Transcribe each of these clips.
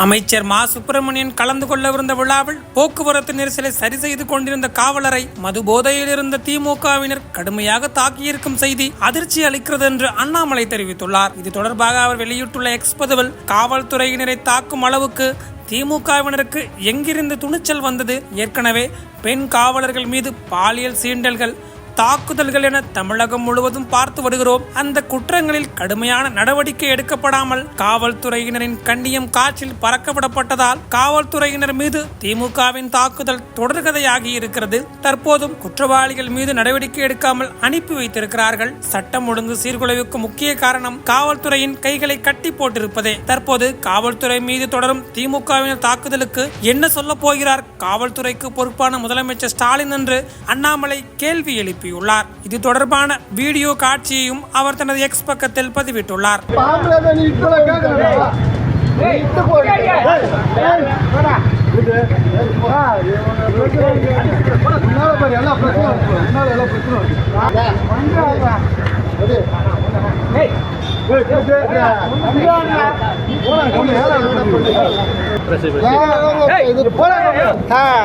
அமைச்சர் மா சுப்பிரமணியன் கலந்து கொள்ளவிருந்த விழாவில் போக்குவரத்து நெரிசலை சரி செய்து கொண்டிருந்த காவலரை மது போதையில் இருந்த திமுகவினர் கடுமையாக தாக்கியிருக்கும் செய்தி அதிர்ச்சி அளிக்கிறது என்று அண்ணாமலை தெரிவித்துள்ளார். இது தொடர்பாக அவர் வெளியிட்டுள்ள எக்ஸ் பதிவில் காவல்துறையினரை தாக்கும் அளவுக்கு திமுகவினருக்கு எங்கிருந்து துணிச்சல் வந்தது? ஏற்கனவே பெண் காவலர்கள் மீது பாலியல் சீண்டல்கள், தாக்குதல்கள் என தமிழகம் முழுவதும் பார்த்து வருகிறோம். அந்த குற்றங்களில் கடுமையான நடவடிக்கை எடுக்கப்படாமல் காவல்துறையினரின் கண்ணியம் காற்றில் பறக்கவிடப்பட்டதால் காவல்துறையினர் மீது திமுகவின் தாக்குதல் தொடர்கதையாகி இருக்கிறது. தற்போதும் குற்றவாளிகள் மீது நடவடிக்கை எடுக்காமல் அனுப்பி வைத்திருக்கிறார்கள். சட்டம் ஒழுங்கு சீர்குலைவுக்கு முக்கிய காரணம் காவல்துறையின் கைகளை கட்டி போட்டிருப்பதே. தற்போது காவல்துறை மீது தொடரும் திமுகவினர் தாக்குதலுக்கு என்ன சொல்ல போகிறார் காவல்துறைக்கு பொறுப்பான முதலமைச்சர் ஸ்டாலின் என்று அண்ணாமலை கேள்வி எழுப்பி உள்ளார். இது தொடர்பான வீடியோ காட்சியையும் அவர் தனது எக்ஸ் பக்கத்தில் பதிவிட்டுள்ளார்.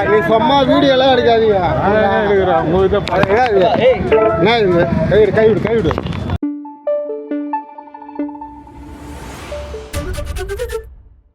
நீ சும்மா வீடியோ எல்லாம் எடுக்காதீங்க. கைவிடு